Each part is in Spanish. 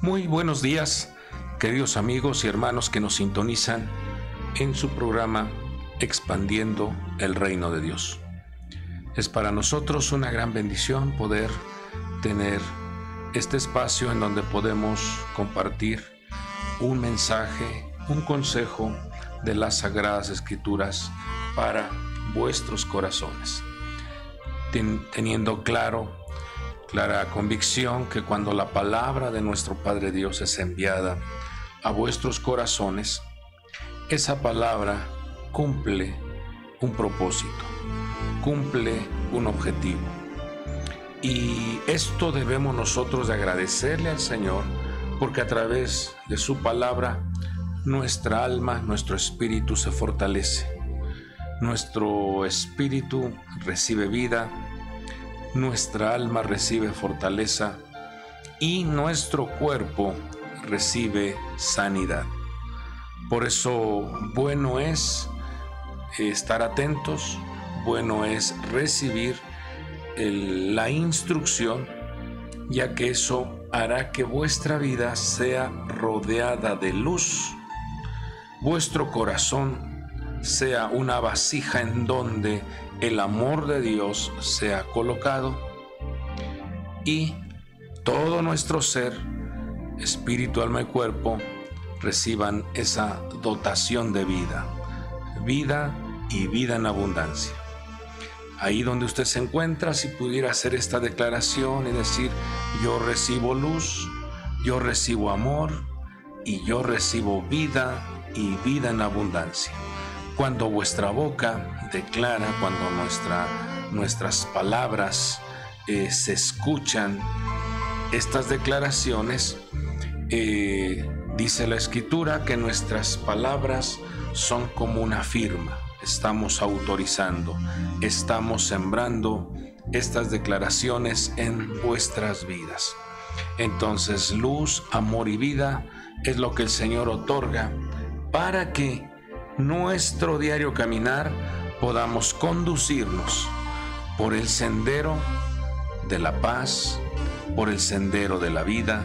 Muy buenos días, queridos amigos y hermanos que nos sintonizan en su programa Expandiendo el Reino de Dios. Es para nosotros una gran bendición poder tener este espacio en donde podemos compartir un mensaje, un consejo de las Sagradas Escrituras para vuestros corazones, teniendo clara convicción que cuando la palabra de nuestro Padre Dios es enviada a vuestros corazones, esa palabra cumple un propósito, cumple un objetivo. Y esto debemos nosotros de agradecerle al Señor, porque a través de su palabra nuestra alma, nuestro espíritu se fortalece. Nuestro espíritu recibe vida, nuestra alma recibe fortaleza y nuestro cuerpo recibe sanidad. Por eso bueno es estar atentos, bueno es recibir la instrucción, ya que eso hará que vuestra vida sea rodeada de luz, vuestro corazón sea una vasija en donde el amor de Dios sea colocado y todo nuestro ser, espíritu, alma y cuerpo reciban esa dotación de vida y vida en abundancia. Ahí donde usted se encuentra, si pudiera hacer esta declaración y decir: yo recibo luz, yo recibo amor y yo recibo vida y vida en abundancia. Cuando vuestra boca declara, cuando nuestras palabras se escuchan estas declaraciones, dice la Escritura que nuestras palabras son como una firma. Estamos autorizando, estamos sembrando estas declaraciones en vuestras vidas. Entonces, luz, amor y vida es lo que el Señor otorga para que nuestro diario caminar podamos conducirnos por el sendero de la paz, por el sendero de la vida,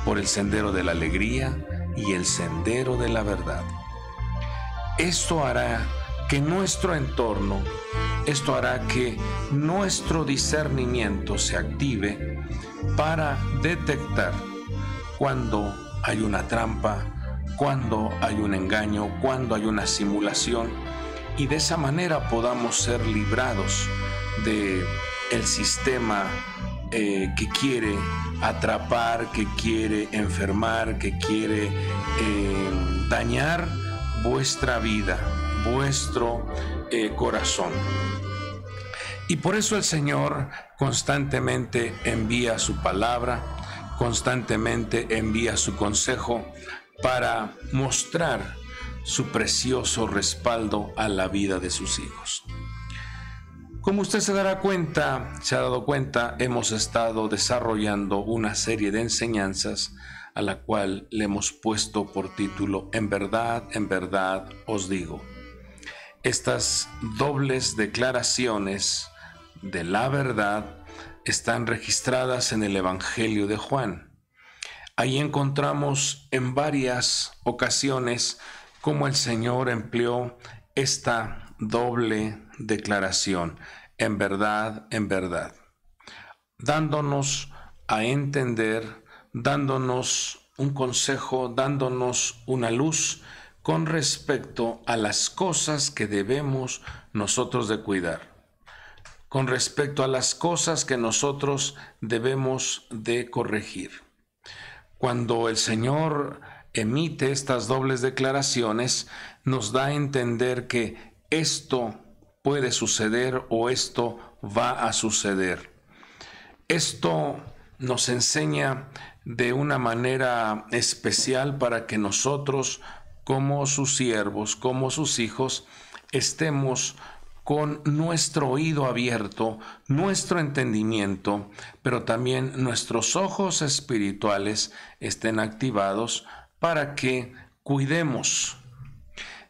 por el sendero de la alegría y el sendero de la verdad. Esto hará que nuestro entorno, esto hará que nuestro discernimiento se active para detectar cuando hay una trampa, cuando hay un engaño, cuando hay una simulación, y de esa manera podamos ser librados de el sistema que quiere atrapar, que quiere enfermar, que quiere dañar vuestra vida, vuestro corazón. Y por eso el Señor constantemente envía su palabra, constantemente envía su consejo para mostrar su precioso respaldo a la vida de sus hijos. Como usted se ha dado cuenta, hemos estado desarrollando una serie de enseñanzas a la cual le hemos puesto por título: en verdad os digo. Estas dobles declaraciones de la verdad están registradas en el Evangelio de Juan. Ahí encontramos en varias ocasiones cómo el Señor empleó esta doble declaración: en verdad, dándonos a entender, dándonos un consejo, dándonos una luz con respecto a las cosas que debemos nosotros de cuidar, con respecto a las cosas que nosotros debemos de corregir. Cuando el Señor emite estas dobles declaraciones, nos da a entender que esto puede suceder o esto va a suceder. Esto nos enseña de una manera especial para que nosotros, como sus siervos, como sus hijos, estemos con nuestro oído abierto, nuestro entendimiento, pero también nuestros ojos espirituales estén activados para que cuidemos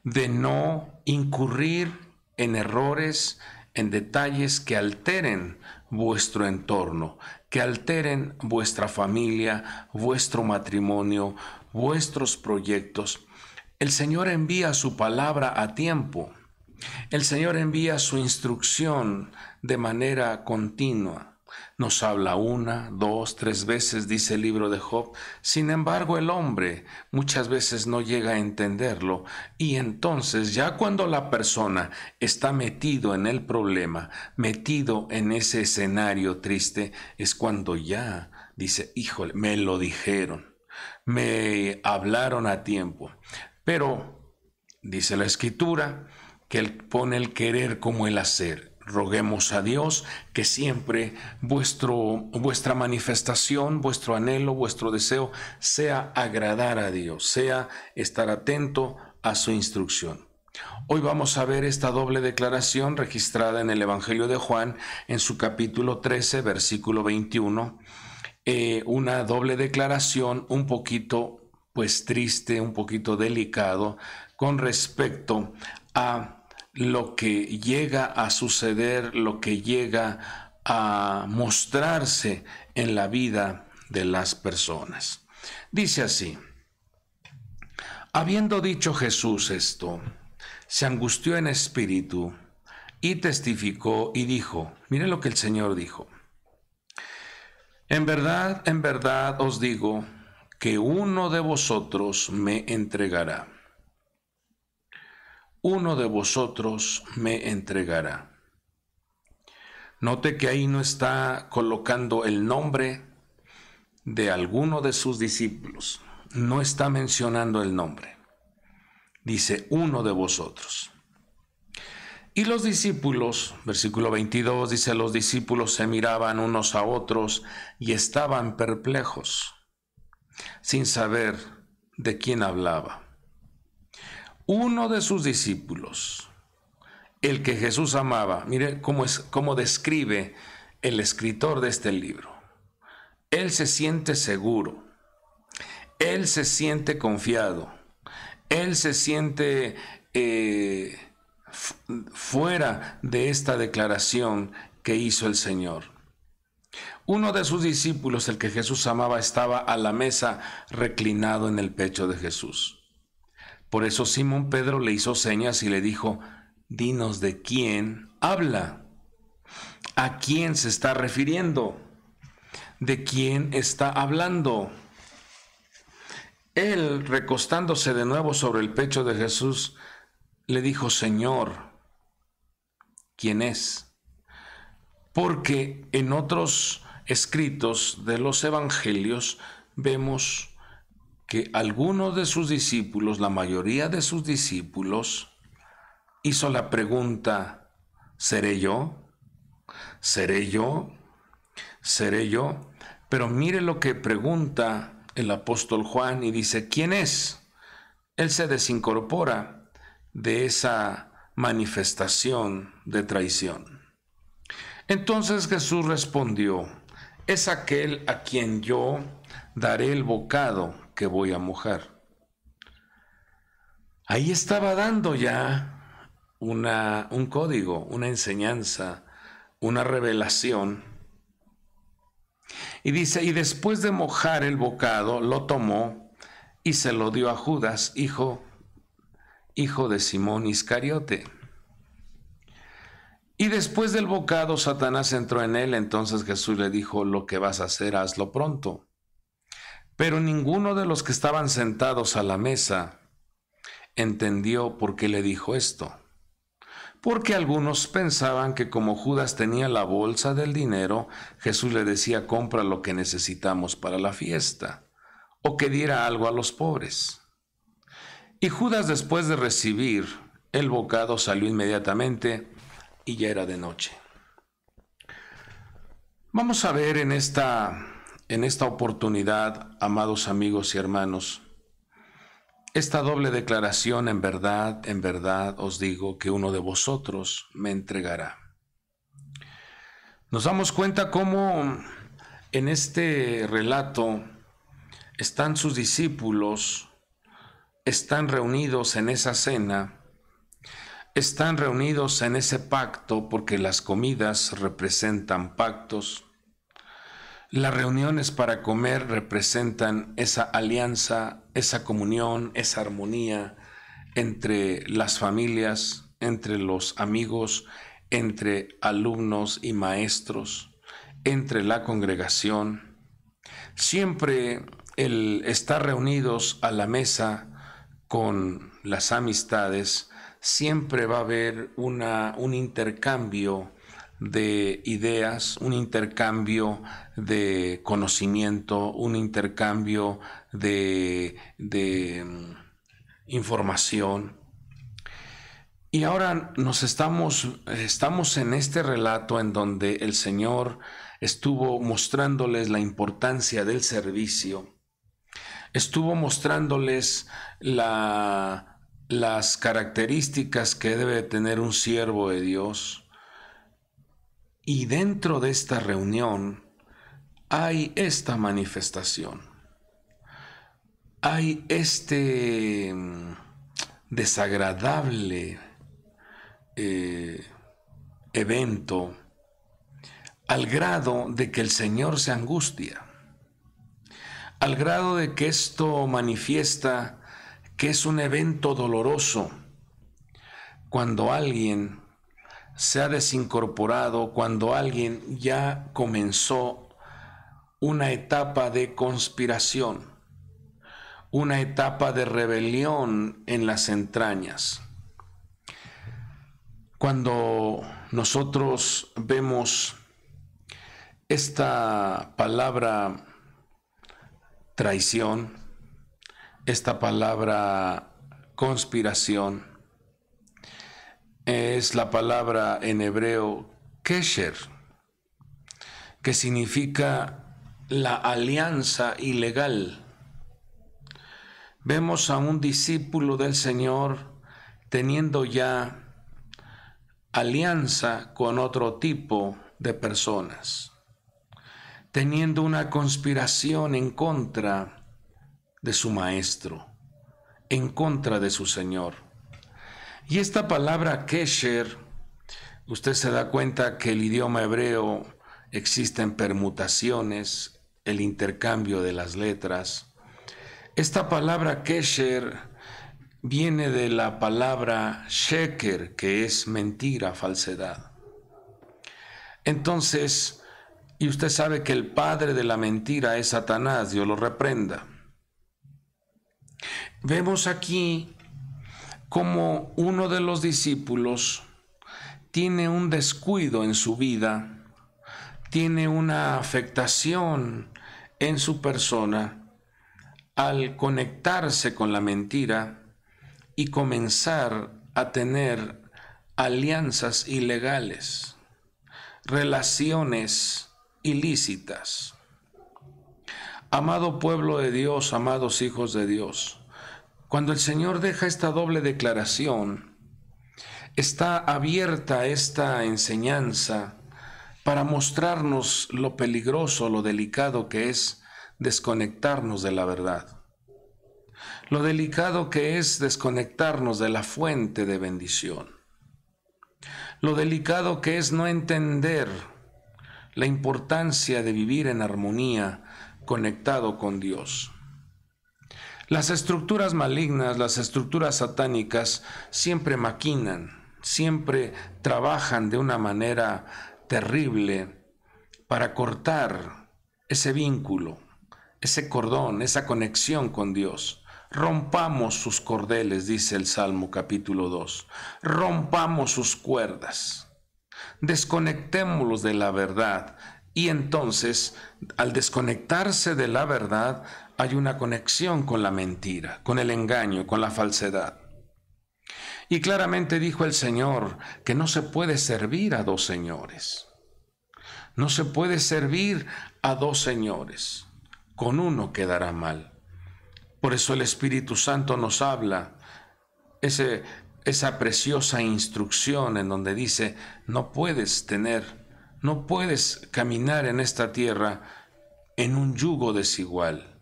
de no incurrir en errores, en detalles que alteren vuestro entorno, que alteren vuestra familia, vuestro matrimonio, vuestros proyectos. El Señor envía su palabra a tiempo. El Señor envía su instrucción de manera continua. Nos habla 1, 2, 3 veces, dice el libro de Job. Sin embargo, el hombre muchas veces no llega a entenderlo, y entonces ya cuando la persona está metido en el problema, metido en ese escenario triste, es cuando ya dice, híjole, me lo dijeron, me hablaron a tiempo. Pero dice la Escritura que Él pone el querer como el hacer. Roguemos a Dios que siempre vuestra manifestación, vuestro anhelo, vuestro deseo sea agradar a Dios, sea estar atento a su instrucción. Hoy vamos a ver esta doble declaración registrada en el Evangelio de Juan, en su capítulo 13, versículo 21. Una doble declaración un poquito triste, un poquito delicado con respecto a lo que llega a suceder, lo que llega a mostrarse en la vida de las personas. Dice así: habiendo dicho Jesús esto, se angustió en espíritu y testificó y dijo, mire lo que el Señor dijo: en verdad os digo que uno de vosotros me entregará. Uno de vosotros me entregará. Note que ahí no está colocando el nombre de alguno de sus discípulos. No está mencionando el nombre. Dice, uno de vosotros. Y los discípulos, versículo 22, dice, los discípulos se miraban unos a otros y estaban perplejos, sin saber de quién hablaba. Uno de sus discípulos, el que Jesús amaba, mire cómo describe el escritor de este libro. Él se siente seguro, él se siente confiado, él se siente fuera de esta declaración que hizo el Señor. Uno de sus discípulos, el que Jesús amaba, estaba a la mesa reclinado en el pecho de Jesús. Por eso Simón Pedro le hizo señas y le dijo, dinos de quién habla, a quién se está refiriendo, de quién está hablando. Él, recostándose de nuevo sobre el pecho de Jesús, le dijo, Señor, ¿quién es? Porque en otros escritos de los evangelios vemos que algunos de sus discípulos, la mayoría de sus discípulos, hizo la pregunta, ¿seré yo? ¿Seré yo? ¿Seré yo? Pero mire lo que pregunta el apóstol Juan y dice, ¿quién es? Él se desincorpora de esa manifestación de traición. Entonces Jesús respondió, es aquel a quien yo daré el bocado que voy a mojar. Ahí estaba dando ya un código, una enseñanza, una revelación. Y dice, y después de mojar el bocado, lo tomó y se lo dio a Judas, hijo de Simón Iscariote. Y después del bocado, Satanás entró en él. Entonces Jesús le dijo, lo que vas a hacer, hazlo pronto. Pero ninguno de los que estaban sentados a la mesa entendió por qué le dijo esto. Porque algunos pensaban que como Judas tenía la bolsa del dinero, Jesús le decía, compra lo que necesitamos para la fiesta, o que diera algo a los pobres. Y Judas, después de recibir el bocado, salió inmediatamente y ya era de noche. Vamos a ver en esta oportunidad, amados amigos y hermanos, esta doble declaración, en verdad os digo que uno de vosotros me entregará. Nos damos cuenta cómo en este relato están sus discípulos, están reunidos en esa cena, están reunidos en ese pacto porque las comidas representan pactos. Las reuniones para comer representan esa alianza, esa comunión, esa armonía entre las familias, entre los amigos, entre alumnos y maestros, entre la congregación. Siempre el estar reunidos a la mesa con las amistades, siempre va a haber un intercambio de ideas, un intercambio de conocimiento, un intercambio de información. Y ahora estamos en este relato en donde el Señor estuvo mostrándoles la importancia del servicio, estuvo mostrándoles las características que debe tener un siervo de Dios. Y dentro de esta reunión hay esta manifestación, hay este desagradable evento, al grado de que el Señor se angustia, al grado de que esto manifiesta que es un evento doloroso cuando alguien se ha desincorporado, cuando alguien ya comenzó una etapa de conspiración, una etapa de rebelión en las entrañas. Cuando nosotros vemos esta palabra traición, esta palabra conspiración, es la palabra en hebreo kesher, que significa la alianza ilegal. Vemos a un discípulo del Señor teniendo ya alianza con otro tipo de personas, teniendo una conspiración en contra de su maestro, en contra de su Señor. Y esta palabra kesher, usted se da cuenta que el idioma hebreo existen permutaciones, el intercambio de las letras. Esta palabra kesher viene de la palabra sheker, que es mentira, falsedad. Entonces, y usted sabe que el padre de la mentira es Satanás, Dios lo reprenda. Vemos aquí como uno de los discípulos tiene un descuido en su vida, tiene una afectación en su persona al conectarse con la mentira y comenzar a tener alianzas ilegales, relaciones ilícitas. Amado pueblo de Dios, amados hijos de Dios, cuando el Señor deja esta doble declaración, está abierta esta enseñanza para mostrarnos lo peligroso, lo delicado que es desconectarnos de la verdad, lo delicado que es desconectarnos de la fuente de bendición, lo delicado que es no entender la importancia de vivir en armonía, conectado con Dios. Las estructuras malignas, las estructuras satánicas siempre maquinan, siempre trabajan de una manera terrible para cortar ese vínculo, ese cordón, esa conexión con Dios. Rompamos sus cordeles, dice el Salmo capítulo 2. Rompamos sus cuerdas. Desconectémoslos de la verdad. Y entonces, al desconectarse de la verdad, hay una conexión con la mentira, con el engaño, con la falsedad. Y claramente dijo el Señor que no se puede servir a dos señores. No se puede servir a dos señores. Con uno quedará mal. Por eso el Espíritu Santo nos habla esa preciosa instrucción en donde dice, no puedes caminar en esta tierra en un yugo desigual.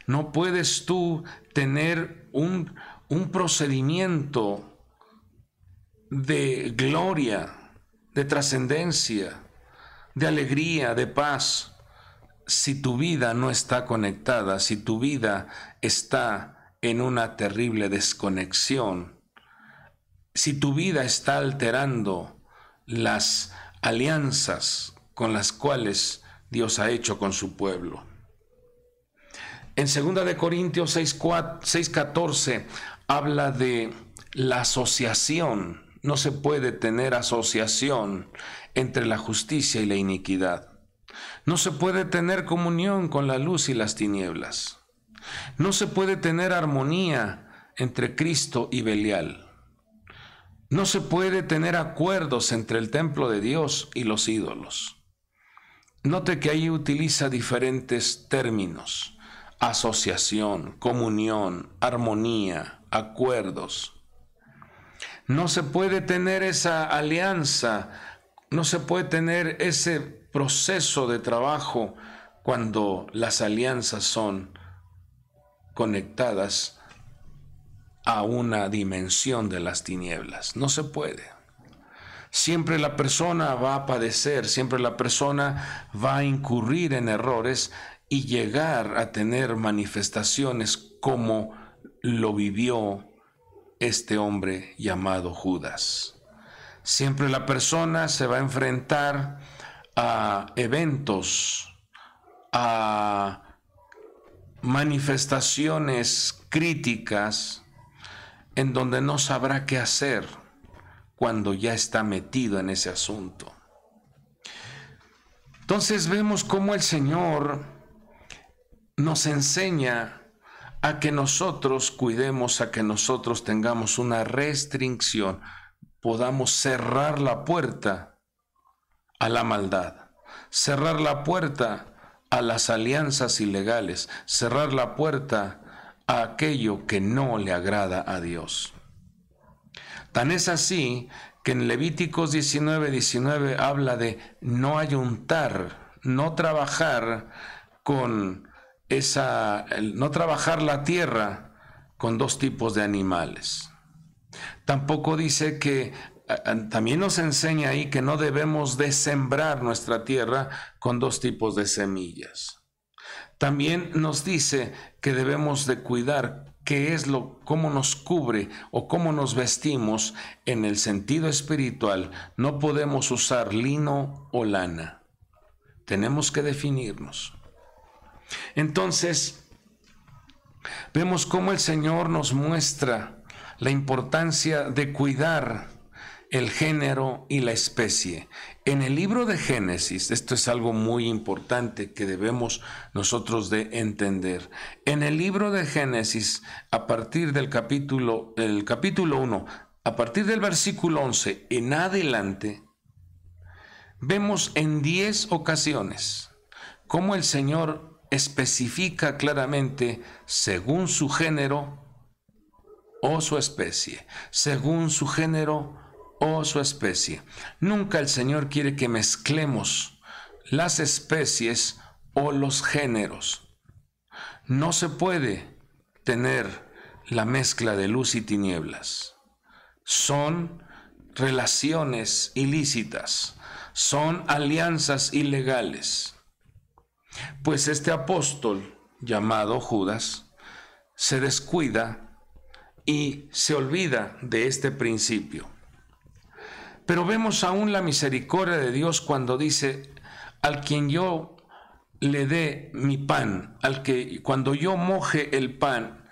No puedes tú tener un procedimiento de gloria, de trascendencia, de alegría, de paz, si tu vida no está conectada, si tu vida está en una terrible desconexión, si tu vida está alterando las alianzas con las cuales Dios ha hecho con su pueblo. En 2 Corintios 6:14 habla de la asociación. No se puede tener asociación entre la justicia y la iniquidad. No se puede tener comunión con la luz y las tinieblas. No se puede tener armonía entre Cristo y Belial. No se puede tener acuerdos entre el templo de Dios y los ídolos. Note que ahí utiliza diferentes términos: asociación, comunión, armonía, acuerdos. No se puede tener esa alianza, no se puede tener ese proceso de trabajo cuando las alianzas son conectadas a una dimensión de las tinieblas. No se puede. Siempre la persona va a padecer, siempre la persona va a incurrir en errores y llegar a tener manifestaciones como lo vivió este hombre llamado Judas. Siempre la persona se va a enfrentar a eventos, a manifestaciones críticas en donde no sabrá qué hacer cuando ya está metido en ese asunto. Entonces vemos cómo el Señor nos enseña a que nosotros cuidemos, a que nosotros tengamos una restricción, podamos cerrar la puerta a la maldad, cerrar la puerta a las alianzas ilegales, cerrar la puerta a aquello que no le agrada a Dios. Tan es así que en Levíticos 19:19 habla de no ayuntar, no trabajar no trabajar la tierra con dos tipos de animales. Tampoco dice que, también nos enseña ahí que no debemos de sembrar nuestra tierra con dos tipos de semillas. También nos dice que debemos de cuidar cómo nos cubre o cómo nos vestimos en el sentido espiritual. No podemos usar lino o lana. Tenemos que definirnos. Entonces, vemos cómo el Señor nos muestra la importancia de cuidar el género y la especie. En el libro de Génesis, esto es algo muy importante que debemos nosotros de entender. En el libro de Génesis, a partir del capítulo 1, a partir del versículo 11 en adelante, vemos en 10 ocasiones cómo el Señor especifica claramente según su género o su especie, según su género o su especie. Nunca el Señor quiere que mezclemos las especies o los géneros. No se puede tener la mezcla de luz y tinieblas. Son relaciones ilícitas, son alianzas ilegales. Pues este apóstol llamado Judas se descuida y se olvida de este principio. Pero vemos aún la misericordia de Dios cuando dice: al quien yo le dé mi pan, cuando yo moje el pan,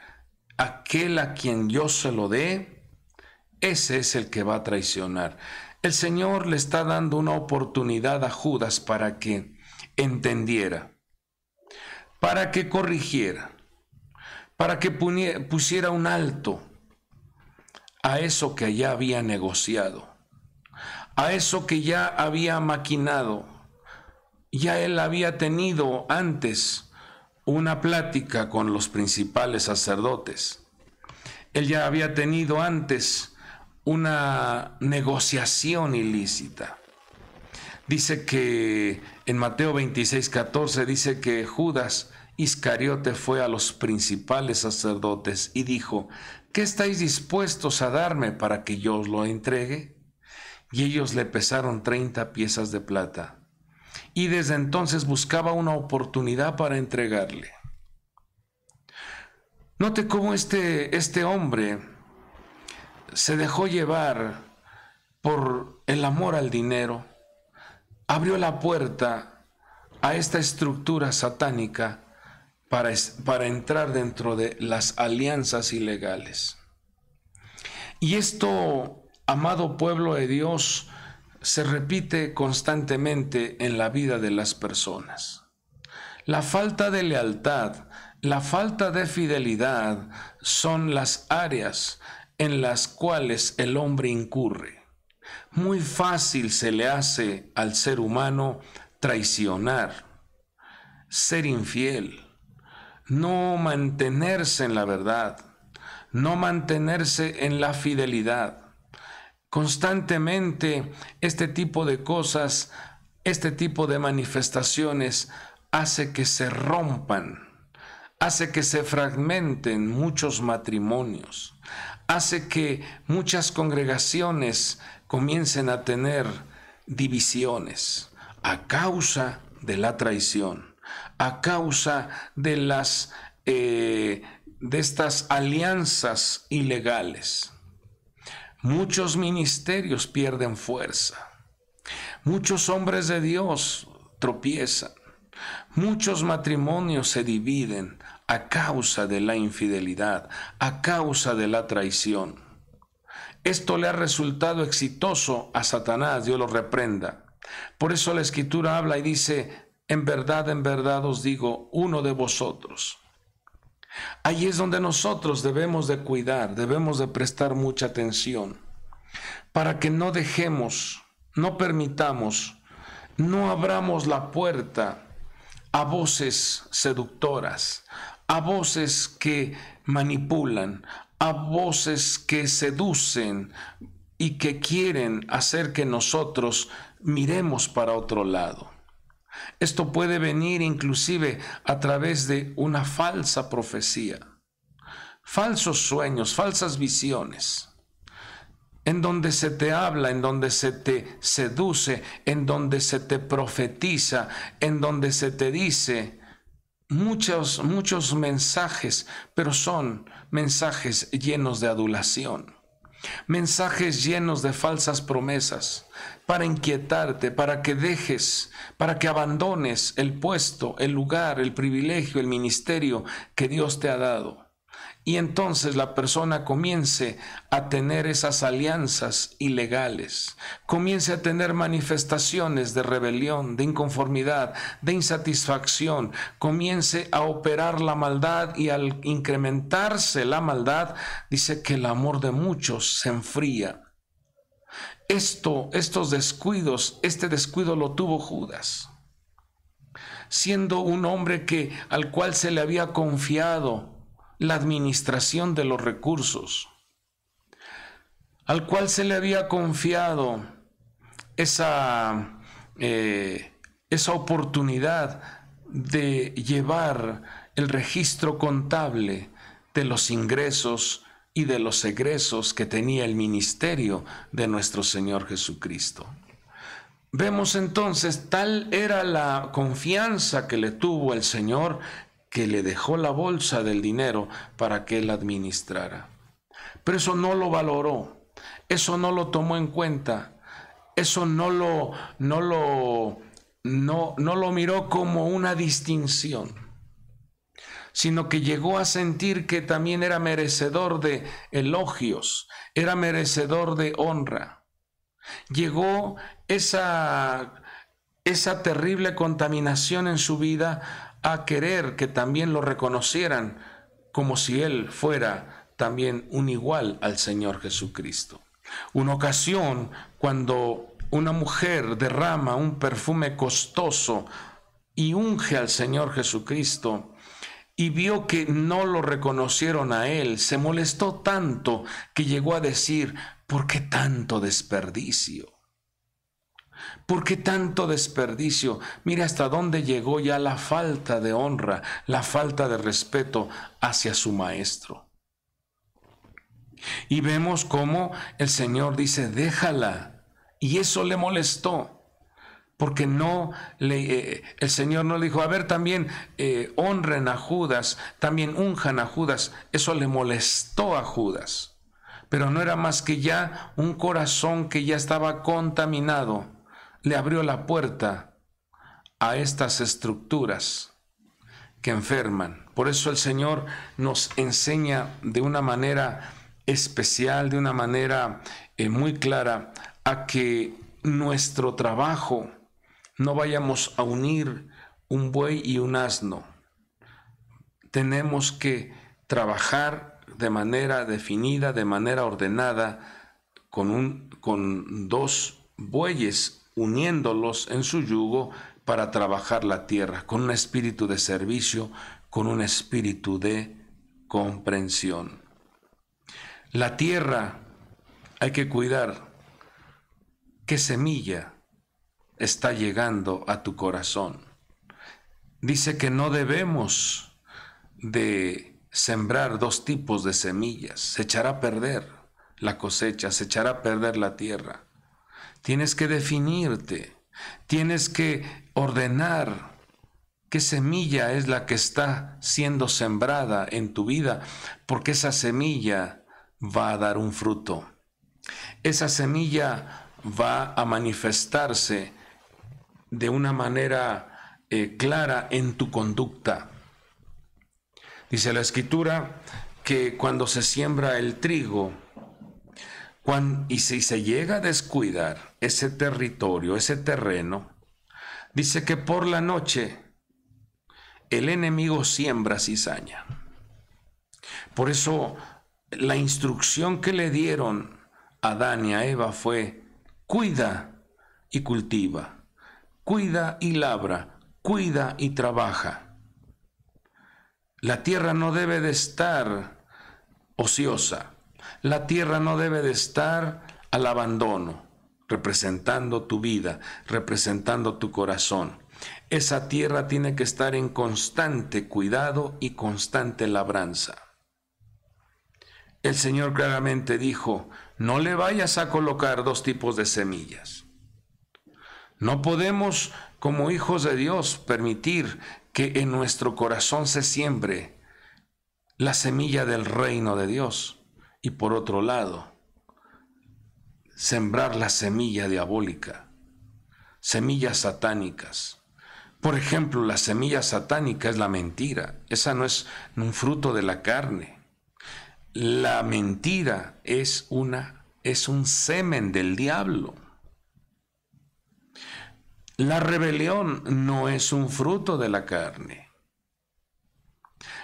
aquel a quien yo se lo dé, ese es el que va a traicionar. El Señor le está dando una oportunidad a Judas para que entendiera, para que corrigiera, para que pusiera un alto a eso que ya había negociado, a eso que ya había maquinado. Ya él había tenido antes una plática con los principales sacerdotes. Él ya había tenido antes una negociación ilícita. Dice que en Mateo 26:14 dice que Judas Iscariote fue a los principales sacerdotes y dijo: ¿qué estáis dispuestos a darme para que yo os lo entregue? Y ellos le pesaron 30 piezas de plata. Y desde entonces buscaba una oportunidad para entregarle. Note cómo este hombre se dejó llevar por el amor al dinero, abrió la puerta a esta estructura satánica para entrar dentro de las alianzas ilegales. Y esto, amado pueblo de Dios, se repite constantemente en la vida de las personas. La falta de lealtad, la falta de fidelidad son las áreas en las cuales el hombre incurre. Muy fácil se le hace al ser humano traicionar, ser infiel, no mantenerse en la verdad, no mantenerse en la fidelidad. Constantemente este tipo de cosas, este tipo de manifestaciones hace que se rompan, hace que se fragmenten muchos matrimonios, hace que muchas congregaciones comiencen a tener divisiones a causa de la traición, a causa de estas alianzas ilegales. Muchos ministerios pierden fuerza, muchos hombres de Dios tropiezan, muchos matrimonios se dividen a causa de la infidelidad, a causa de la traición. Esto le ha resultado exitoso a Satanás, Dios lo reprenda. Por eso la Escritura habla y dice: en verdad os digo, uno de vosotros. Ahí es donde nosotros debemos de cuidar, debemos de prestar mucha atención, para que no dejemos, no permitamos, no abramos la puerta a voces seductoras, a voces que manipulan, a voces que seducen y que quieren hacer que nosotros miremos para otro lado. Esto puede venir inclusive a través de una falsa profecía, falsos sueños, falsas visiones, en donde se te habla, en donde se te seduce, en donde se te profetiza, en donde se te dice muchos mensajes, pero son mensajes llenos de adulación, mensajes llenos de falsas promesas, para inquietarte, para que dejes, para que abandones el puesto, el lugar, el privilegio, el ministerio que Dios te ha dado. Y entonces la persona comience a tener esas alianzas ilegales, comience a tener manifestaciones de rebelión, de inconformidad, de insatisfacción, comience a operar la maldad, y al incrementarse la maldad, dice que el amor de muchos se enfría. Estos descuidos, este descuido lo tuvo Judas, siendo un hombre al cual se le había confiado la administración de los recursos, al cual se le había confiado esa oportunidad de llevar el registro contable de los ingresos y de los egresos que tenía el ministerio de nuestro Señor Jesucristo. Vemos entonces, tal era la confianza que le tuvo el Señor, que le dejó la bolsa del dinero para que él administrara. Pero eso no lo valoró, eso no lo tomó en cuenta, eso no lo miró como una distinción, sino que llegó a sentir que también era merecedor de elogios, era merecedor de honra. Llegó esa terrible contaminación en su vida a querer que también lo reconocieran como si él fuera también un igual al Señor Jesucristo. Una ocasión, cuando una mujer derrama un perfume costoso y unge al Señor Jesucristo, y vio que no lo reconocieron a él, se molestó tanto que llegó a decir: ¿por qué tanto desperdicio? ¿Por qué tanto desperdicio? Mira hasta dónde llegó ya la falta de honra, la falta de respeto hacia su maestro. Y vemos cómo el Señor dice, déjala. Y eso le molestó. Porque el Señor no le dijo, a ver, también honren a Judas, también unjan a Judas. Eso le molestó a Judas. Pero no era más que ya un corazón que ya estaba contaminado. Le abrió la puerta a estas estructuras que enferman. Por eso el Señor nos enseña de una manera especial, de una manera muy clara, a que nuestro trabajo no vayamos a unir un buey y un asno. Tenemos que trabajar de manera definida, de manera ordenada, con dos bueyes, uniéndolos en su yugo para trabajar la tierra, con un espíritu de servicio, con un espíritu de comprensión. La tierra hay que cuidar. ¿Qué semilla está llegando a tu corazón? Dice que no debemos de sembrar dos tipos de semillas. Se echará a perder la cosecha, se echará a perder la tierra. Tienes que definirte, tienes que ordenar qué semilla es la que está siendo sembrada en tu vida, porque esa semilla va a dar un fruto. Esa semilla va a manifestarse de una manera clara en tu conducta. Dice la Escritura que cuando se siembra el trigo, y si se llega a descuidar ese territorio, ese terreno, dice que por la noche el enemigo siembra cizaña. Por eso la instrucción que le dieron a Adán y a Eva fue: cuida y cultiva, cuida y labra, cuida y trabaja. La tierra no debe de estar ociosa, la tierra no debe de estar al abandono, representando tu vida, representando tu corazón. Esa tierra tiene que estar en constante cuidado y constante labranza. El Señor claramente dijo: no le vayas a colocar dos tipos de semillas. No podemos, como hijos de Dios, permitir que en nuestro corazón se siembre la semilla del reino de Dios y, por otro lado, sembrar la semilla diabólica, semillas satánicas. Por ejemplo, la semilla satánica es la mentira. Esa no es un fruto de la carne. La mentira es un semen del diablo. La rebelión no es un fruto de la carne.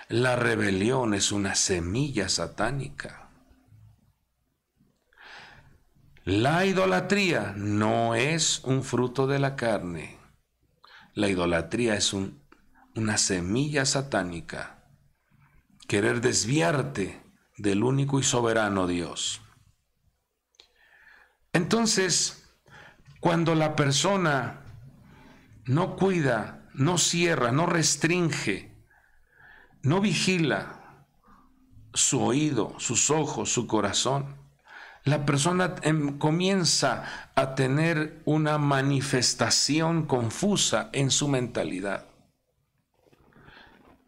La rebelión es una semilla satánica. La idolatría no es un fruto de la carne. La idolatría es una semilla satánica. Querer desviarte del único y soberano Dios. Entonces, cuando la persona no cuida, no cierra, no restringe, no vigila su oído, sus ojos, su corazón, la persona comienza a tener una manifestación confusa en su mentalidad.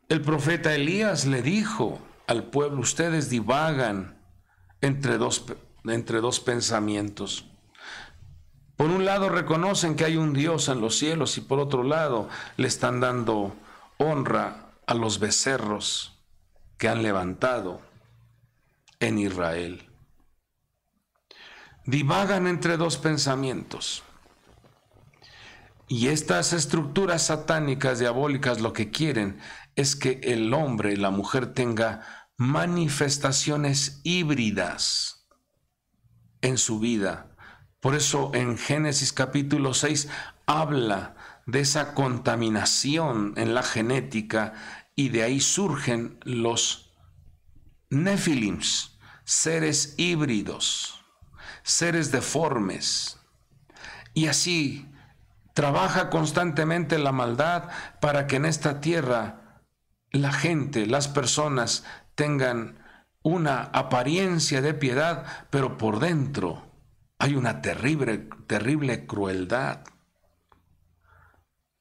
El profeta Elías le dijo al pueblo: ustedes divagan entre dos pensamientos. Por un lado reconocen que hay un Dios en los cielos y por otro lado le están dando honra a los becerros que han levantado en Israel. Divagan entre dos pensamientos. Y estas estructuras satánicas, diabólicas, lo que quieren es que el hombre y la mujer tenga manifestaciones híbridas en su vida. Por eso en Génesis capítulo 6 habla de esa contaminación en la genética y de ahí surgen los nefilims, seres híbridos, seres deformes. Y así trabaja constantemente la maldad para que en esta tierra la gente, las personas tengan una apariencia de piedad, pero por dentro hay una terrible crueldad.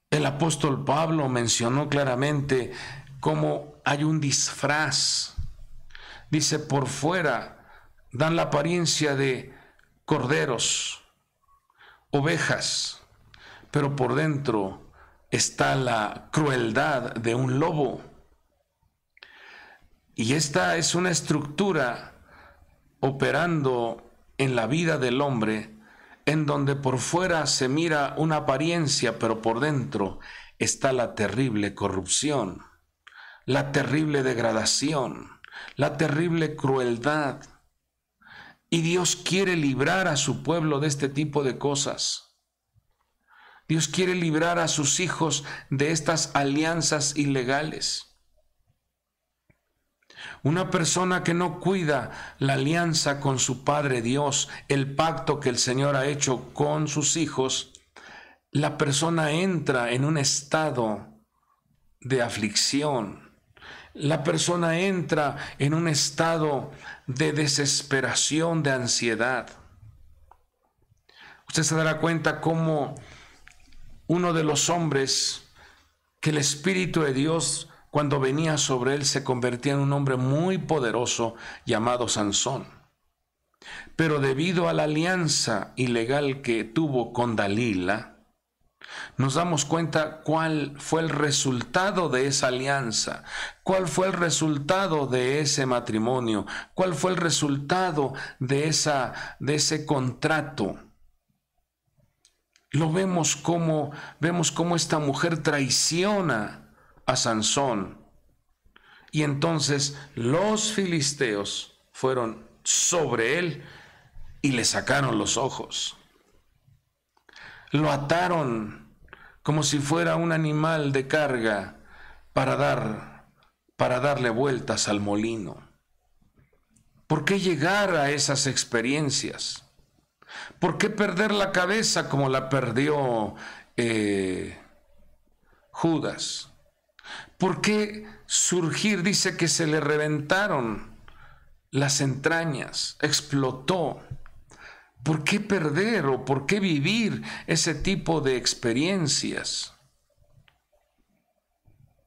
El apóstol Pablo mencionó claramente cómo hay un disfraz. Dice, por fuera dan la apariencia de corderos, ovejas, pero por dentro está la crueldad de un lobo. Y esta es una estructura operando en la vida del hombre, en donde por fuera se mira una apariencia, pero por dentro está la terrible corrupción, la terrible degradación, la terrible crueldad. Y Dios quiere librar a su pueblo de este tipo de cosas. Dios quiere librar a sus hijos de estas alianzas ilegales. Una persona que no cuida la alianza con su Padre Dios, el pacto que el Señor ha hecho con sus hijos, la persona entra en un estado de aflicción. La persona entra en un estado de desesperación, de ansiedad. Usted se dará cuenta cómo uno de los hombres que el Espíritu de Dios, cuando venía sobre él, se convertía en un hombre muy poderoso llamado Sansón. Pero debido a la alianza ilegal que tuvo con Dalila, nos damos cuenta cuál fue el resultado de esa alianza, cuál fue el resultado de ese matrimonio, cuál fue el resultado de ese contrato. Vemos cómo esta mujer traiciona a Sansón. Y entonces los filisteos fueron sobre él y le sacaron los ojos. Lo ataron como si fuera un animal de carga para darle vueltas al molino. ¿Por qué llegar a esas experiencias? ¿Por qué perder la cabeza como la perdió Judas? ¿Por qué surgir? Dice que se le reventaron las entrañas, explotó. ¿Por qué perder o por qué vivir ese tipo de experiencias?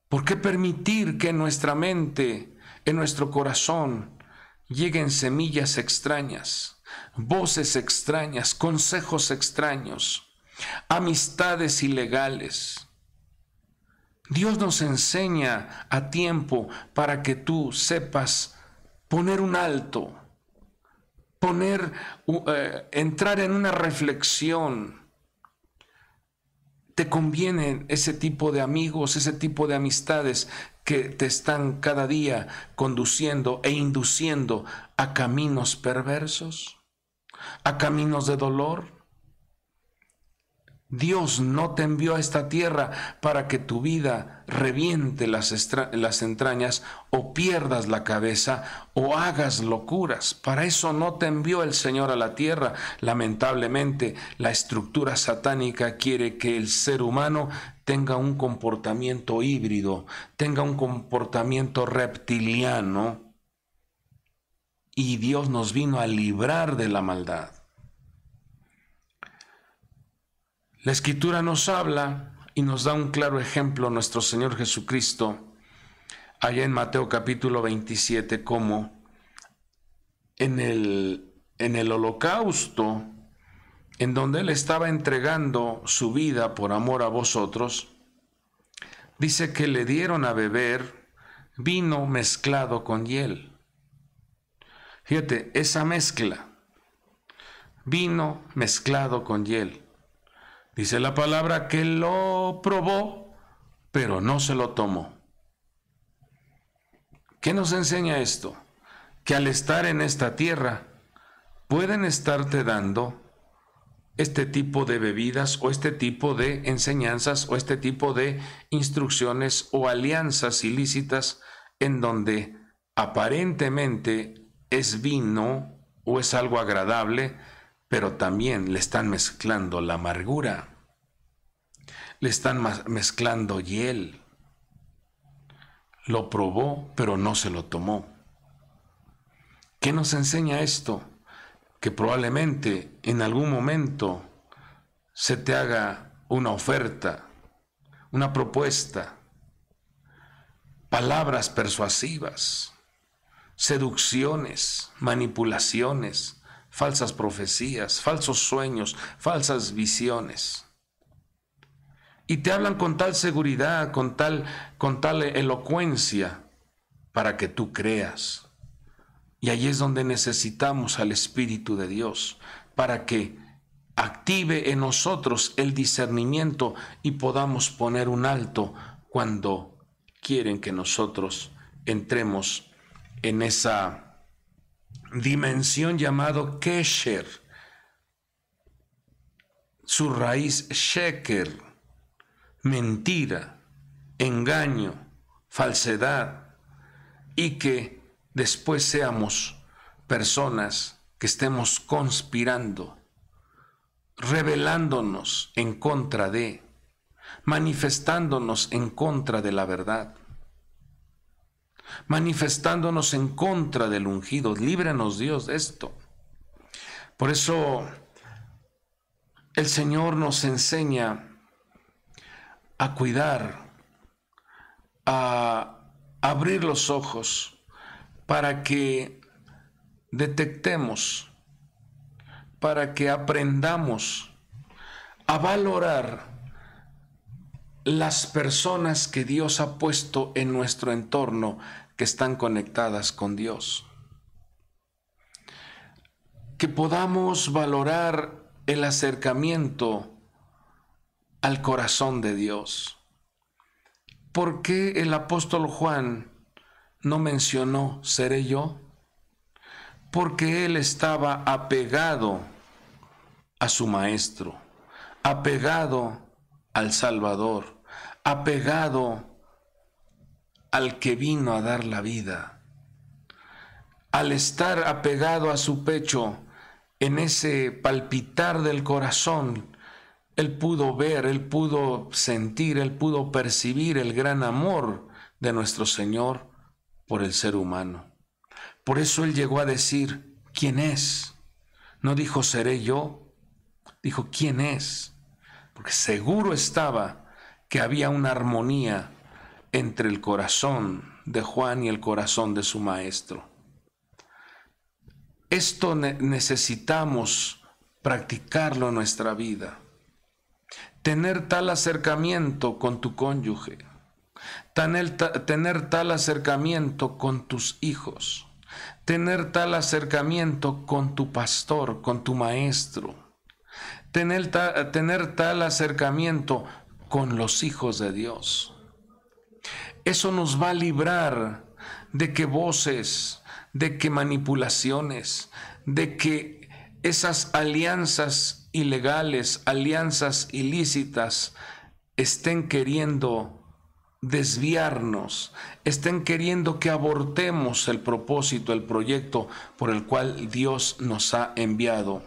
¿Por qué permitir que en nuestra mente, en nuestro corazón, lleguen semillas extrañas, voces extrañas, consejos extraños, amistades ilegales? Dios nos enseña a tiempo para que tú sepas poner un alto, entrar en una reflexión. Te convienen ese tipo de amigos, ese tipo de amistades que te están cada día conduciendo e induciendo a caminos perversos, a caminos de dolor. Dios no te envió a esta tierra para que tu vida reviente las entrañas o pierdas la cabeza o hagas locuras. Para eso no te envió el Señor a la tierra. Lamentablemente, la estructura satánica quiere que el ser humano tenga un comportamiento híbrido, tenga un comportamiento reptiliano. Y Dios nos vino a librar de la maldad. La Escritura nos habla y nos da un claro ejemplo nuestro Señor Jesucristo, allá en Mateo capítulo 27, como en el holocausto, en donde Él estaba entregando su vida por amor a vosotros, dice que le dieron a beber vino mezclado con hiel. Fíjate, esa mezcla, vino mezclado con hiel. Dice la palabra que lo probó, pero no se lo tomó. ¿Qué nos enseña esto? Que al estar en esta tierra, pueden estarte dando este tipo de bebidas o este tipo de enseñanzas o este tipo de instrucciones o alianzas ilícitas en donde aparentemente es vino o es algo agradable, pero también le están mezclando la amargura, le están mezclando hiel. Lo probó, pero no se lo tomó. ¿Qué nos enseña esto? Que probablemente en algún momento se te haga una oferta, una propuesta, palabras persuasivas, seducciones, manipulaciones, falsas profecías, falsos sueños, falsas visiones. Y te hablan con tal seguridad, con tal elocuencia, para que tú creas. Y ahí es donde necesitamos al Espíritu de Dios, para que active en nosotros el discernimiento y podamos poner un alto cuando quieren que nosotros entremos en esa dimensión llamado Kesher, su raíz Sheker, mentira, engaño, falsedad, y que después seamos personas que estemos conspirando, rebelándonos en contra de, manifestándonos en contra de la verdad, manifestándonos en contra del ungido. Líbranos, Dios, de esto. Por eso el Señor nos enseña a cuidar, a abrir los ojos para que detectemos, para que aprendamos a valorar las personas que Dios ha puesto en nuestro entorno que están conectadas con Dios. Que podamos valorar el acercamiento al corazón de Dios. ¿Por qué el apóstol Juan no mencionó seré yo? Porque él estaba apegado a su maestro, apegado al Salvador, apegado al que vino a dar la vida. Al estar apegado a su pecho, en ese palpitar del corazón, él pudo ver, él pudo sentir, él pudo percibir el gran amor de nuestro Señor por el ser humano. Por eso él llegó a decir, ¿quién es? No dijo, seré yo, dijo, ¿quién es? Porque seguro estaba que había una armonía entre el corazón de Juan y el corazón de su maestro. Esto necesitamos practicarlo en nuestra vida. Tener tal acercamiento con tu cónyuge, tener tal acercamiento con tus hijos, tener tal acercamiento con tu pastor, con tu maestro, tener tal acercamiento con los hijos de Dios. Eso nos va a librar de que voces, de que manipulaciones, de que esas alianzas ilegales, alianzas ilícitas, estén queriendo desviarnos, estén queriendo que abortemos el propósito, el proyecto por el cual Dios nos ha enviado.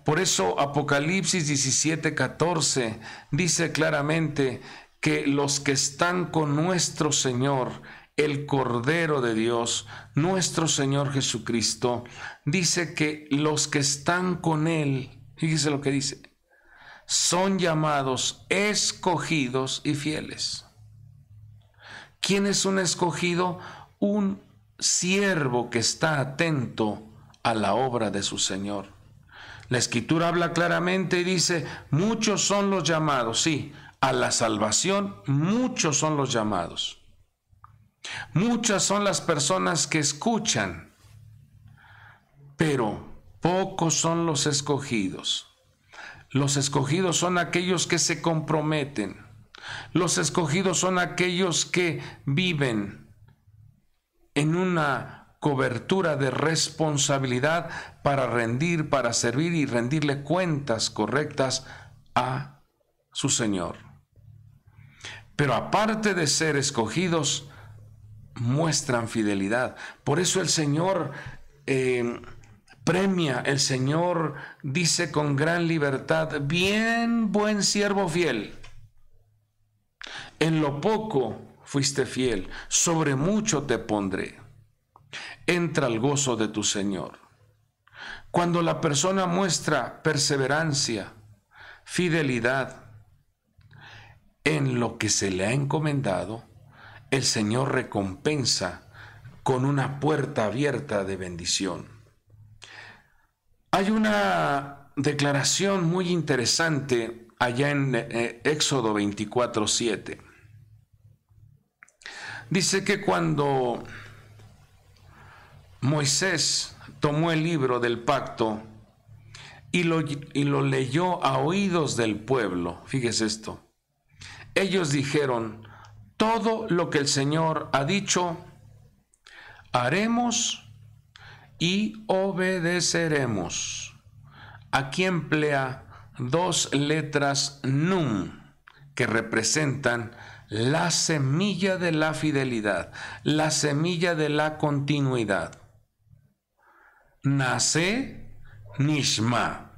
Por eso Apocalipsis 17:14 dice claramente que los que están con nuestro Señor, el Cordero de Dios, nuestro Señor Jesucristo, dice que los que están con Él, fíjese lo que dice, son llamados escogidos y fieles. ¿Quién es un escogido? Un siervo que está atento a la obra de su Señor. La Escritura habla claramente y dice, muchos son los llamados, sí, a la salvación, muchos son los llamados. Muchas son las personas que escuchan, pero pocos son los escogidos. Los escogidos son aquellos que se comprometen. Los escogidos son aquellos que viven en una cobertura de responsabilidad para rendir, para servir y rendirle cuentas correctas a su Señor. Pero aparte de ser escogidos, muestran fidelidad. Por eso el Señor premia, el Señor dice con gran libertad, bien, buen siervo fiel. En lo poco fuiste fiel, sobre mucho te pondré. entra al gozo de tu Señor. Cuando la persona muestra perseverancia, fidelidad en lo que se le ha encomendado, el Señor recompensa con una puerta abierta de bendición. Hay una declaración muy interesante allá en Éxodo 24:7. Dice que cuando Moisés tomó el libro del pacto y lo leyó a oídos del pueblo, fíjese esto, ellos dijeron: todo lo que el Señor ha dicho, haremos y obedeceremos. Aquí emplea dos letras Nun, que representan la semilla de la fidelidad, la semilla de la continuidad. Nace Nishma.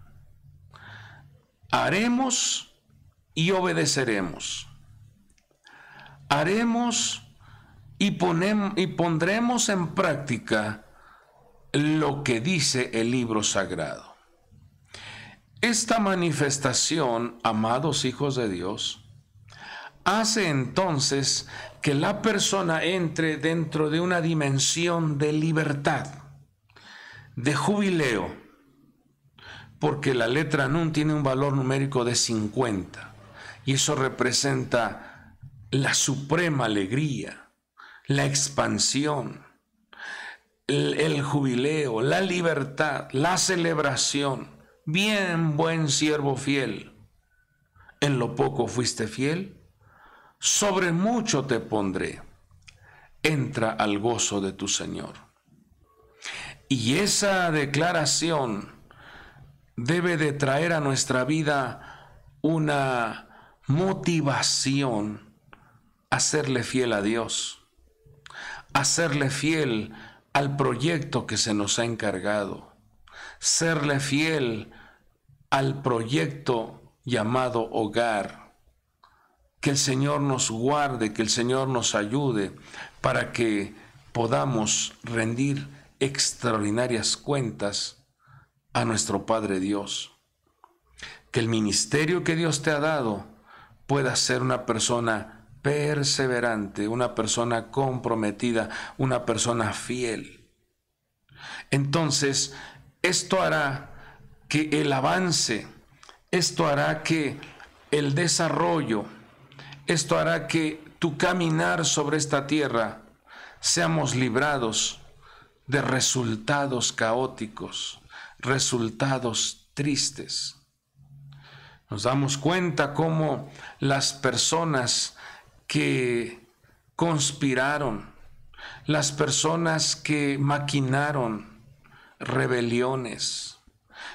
Haremos y obedeceremos. Haremos y pondremos en práctica lo que dice el libro sagrado. Esta manifestación, amados hijos de Dios, hace entonces que la persona entre dentro de una dimensión de libertad, de jubileo, porque la letra Nun tiene un valor numérico de 50 y eso representa la suprema alegría, la expansión, el jubileo, la libertad, la celebración. Bien, buen siervo fiel, en lo poco fuiste fiel, sobre mucho te pondré, entra al gozo de tu Señor. Y esa declaración debe de traer a nuestra vida una motivación a serle fiel a Dios, a serle fiel al proyecto que se nos ha encargado, serle fiel al proyecto llamado hogar. Que el Señor nos guarde, que el Señor nos ayude para que podamos rendir extraordinarias cuentas a nuestro Padre Dios. Que el ministerio que Dios te ha dado pueda ser una persona perseverante, una persona comprometida, una persona fiel. Entonces, esto hará que el avance, esto hará que el desarrollo, esto hará que tu caminar sobre esta tierra seamos librados de resultados caóticos, resultados tristes. Nos damos cuenta cómo las personas que conspiraron, las personas que maquinaron rebeliones,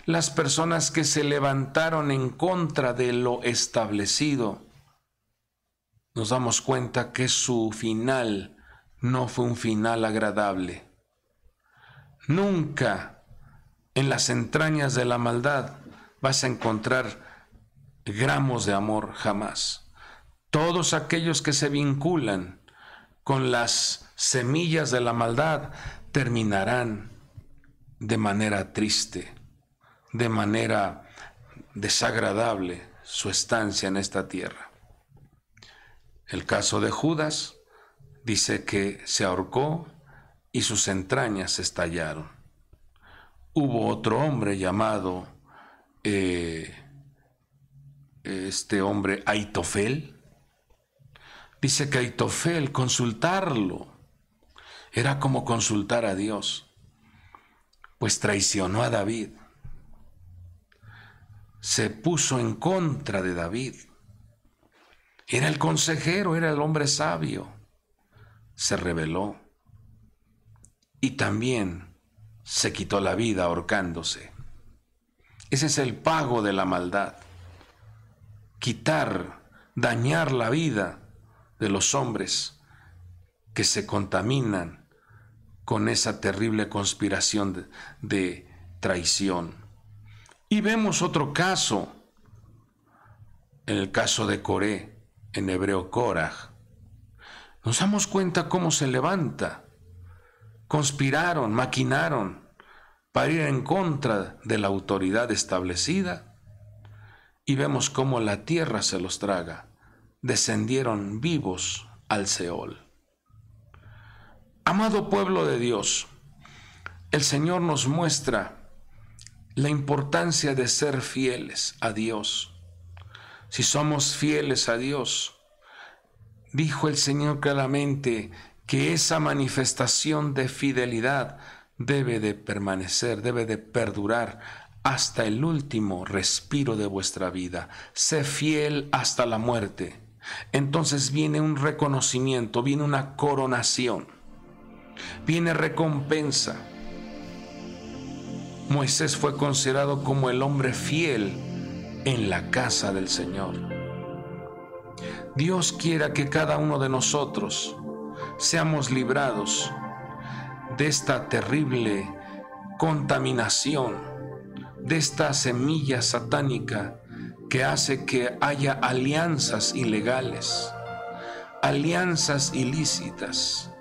las personas que se levantaron en contra de lo establecido, nos damos cuenta que su final no fue un final agradable. Nunca en las entrañas de la maldad vas a encontrar gramos de amor, jamás. Todos aquellos que se vinculan con las semillas de la maldad terminarán de manera triste, de manera desagradable su estancia en esta tierra. El caso de Judas dice que se ahorcó y sus entrañas estallaron. Hubo otro hombre llamado Aitofel. Dice que Aitofel, consultarlo era como consultar a Dios, pues traicionó a David, se puso en contra de David. Era el consejero, era el hombre sabio. Se rebeló y también se quitó la vida ahorcándose. Ese es el pago de la maldad. Quitar, dañar la vida de los hombres que se contaminan con esa terrible conspiración de traición. Y vemos otro caso, en el caso de Coré, en hebreo Koraj. Nos damos cuenta cómo se levanta conspiraron, maquinaron para ir en contra de la autoridad establecida, y vemos cómo la tierra se los traga. Descendieron vivos al Seol. Amado pueblo de Dios, el Señor nos muestra la importancia de ser fieles a Dios. Si somos fieles a Dios, dijo el Señor claramente que esa manifestación de fidelidad debe de permanecer, debe de perdurar hasta el último respiro de vuestra vida. Sé fiel hasta la muerte. Entonces viene un reconocimiento, viene una coronación, viene recompensa. Moisés fue considerado como el hombre fiel en la casa del Señor. Dios quiera que cada uno de nosotros seamos librados de esta terrible contaminación, de esta semilla satánica que hace que haya alianzas ilegales, alianzas ilícitas,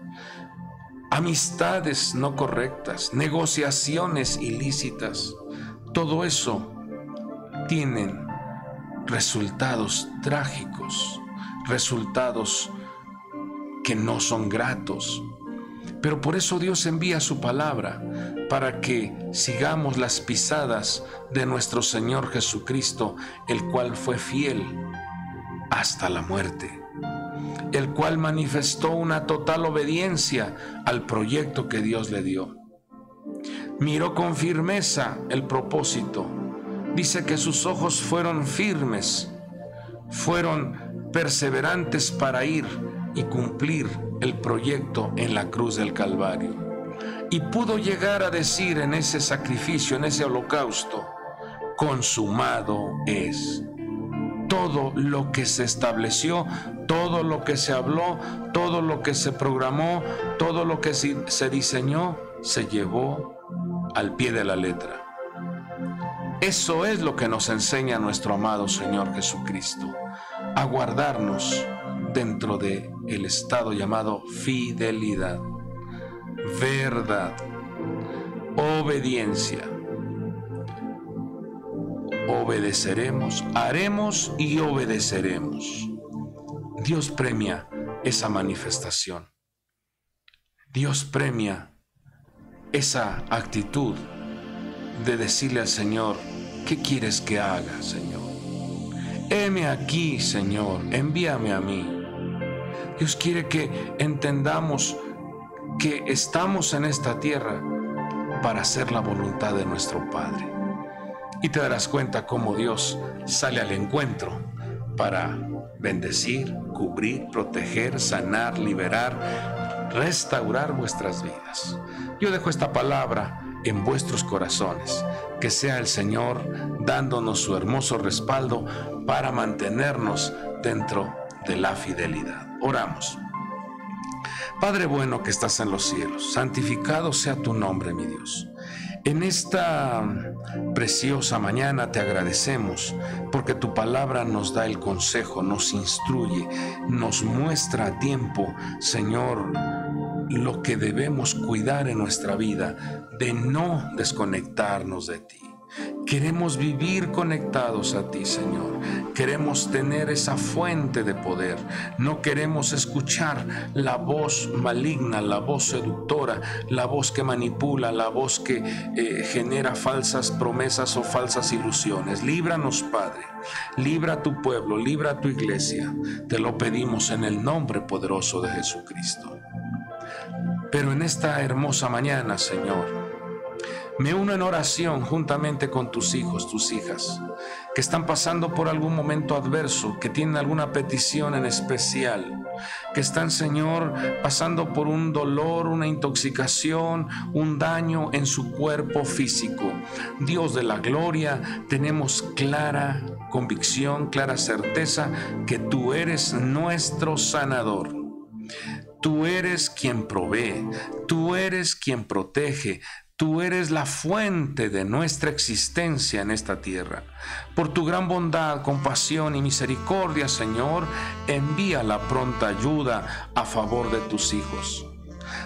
amistades no correctas, negociaciones ilícitas. Todo eso tienen resultados trágicos, resultados que no son gratos. Pero por eso Dios envía su palabra, para que sigamos las pisadas de nuestro Señor Jesucristo, el cual fue fiel hasta la muerte, el cual manifestó una total obediencia al proyecto que Dios le dio. Miró con firmeza el propósito. Dice que sus ojos fueron firmes, fueron perseverantes para ir y cumplir el proyecto en la cruz del Calvario. Y pudo llegar a decir en ese sacrificio, en ese holocausto: consumado es. Todo lo que se estableció, todo lo que se habló, todo lo que se programó, todo lo que se diseñó, se llevó al pie de la letra. Eso es lo que nos enseña nuestro amado Señor Jesucristo, a guardarnos dentro de el estado llamado fidelidad, verdad, obediencia. Obedeceremos, haremos y obedeceremos. Dios premia esa manifestación. Dios premia esa actitud de decirle al Señor: ¿qué quieres que haga, Señor? Heme aquí, Señor, envíame a mí. Dios quiere que entendamos que estamos en esta tierra para hacer la voluntad de nuestro Padre. Y te darás cuenta cómo Dios sale al encuentro para bendecir, cubrir, proteger, sanar, liberar, restaurar vuestras vidas. Yo dejo esta palabra en vuestros corazones, que sea el Señor dándonos su hermoso respaldo para mantenernos dentro de la fidelidad. Oramos. Padre bueno que estás en los cielos, santificado sea tu nombre, mi Dios. En esta preciosa mañana te agradecemos porque tu palabra nos da el consejo, nos instruye, nos muestra a tiempo, Señor, lo que debemos cuidar en nuestra vida, de no desconectarnos de ti. Queremos vivir conectados a ti, Señor. Queremos tener esa fuente de poder. No queremos escuchar la voz maligna, la voz seductora, la voz que manipula, la voz que genera falsas promesas o falsas ilusiones. Líbranos, Padre. Libra a tu pueblo, libra a tu iglesia. Te lo pedimos en el nombre poderoso de Jesucristo. Pero en esta hermosa mañana, Señor, me uno en oración juntamente con tus hijos, tus hijas, que están pasando por algún momento adverso, que tienen alguna petición en especial, que están, Señor, pasando por un dolor, una intoxicación, un daño en su cuerpo físico. Dios de la gloria, tenemos clara convicción, clara certeza que tú eres nuestro sanador. Tú eres quien provee, tú eres quien protege. Tú eres la fuente de nuestra existencia en esta tierra. Por tu gran bondad, compasión y misericordia, Señor, envía la pronta ayuda a favor de tus hijos.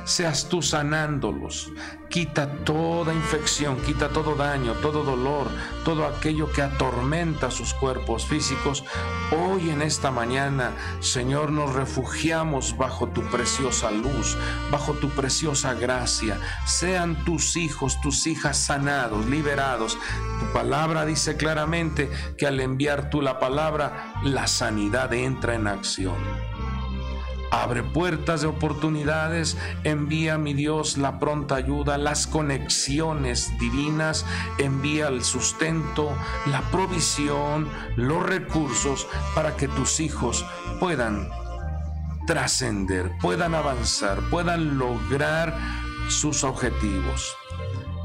seas tú sanándolos. Quita toda infección, quita todo daño, todo dolor, todo aquello que atormenta sus cuerpos físicos. Hoy en esta mañana, Señor, nos refugiamos bajo tu preciosa luz, bajo tu preciosa gracia. Sean tus hijos, tus hijas sanados, liberados. Tu palabra dice claramente que al enviar tú la palabra, la sanidad entra en acción. Abre puertas de oportunidades, envía, mi Dios, la pronta ayuda, las conexiones divinas, envía el sustento, la provisión, los recursos para que tus hijos puedan trascender, puedan avanzar, puedan lograr sus objetivos.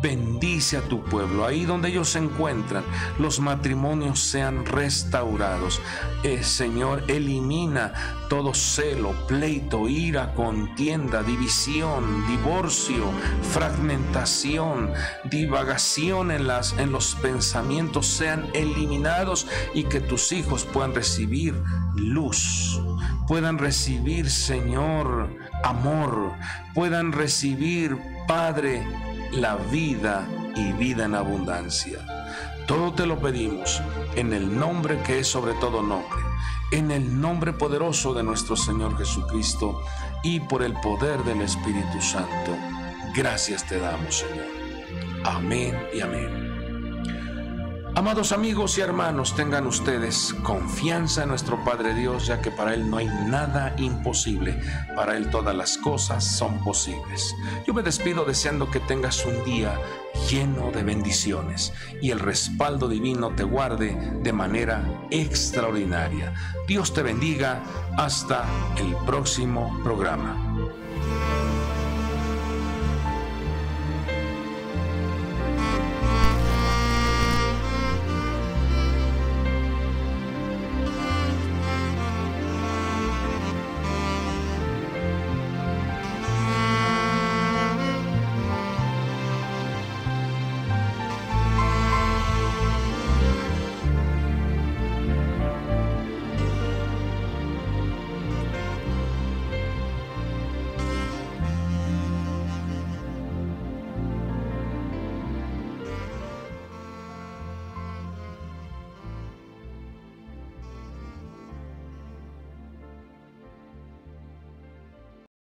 Bendice a tu pueblo, ahí donde ellos se encuentran, los matrimonios sean restaurados. Señor, elimina todo celo, pleito, ira, contienda, división, divorcio, fragmentación, divagación en los pensamientos sean eliminados y que tus hijos puedan recibir luz, puedan recibir, Señor, amor, puedan recibir, Padre, la vida y vida en abundancia. Todo te lo pedimos en el nombre que es sobre todo nombre, en el nombre poderoso de nuestro Señor Jesucristo y por el poder del Espíritu Santo. Gracias te damos, Señor. Amén y amén. Amados amigos y hermanos, tengan ustedes confianza en nuestro Padre Dios, ya que para Él no hay nada imposible. Para Él todas las cosas son posibles. Yo me despido deseando que tengas un día lleno de bendiciones y el respaldo divino te guarde de manera extraordinaria. Dios te bendiga. Hasta el próximo programa.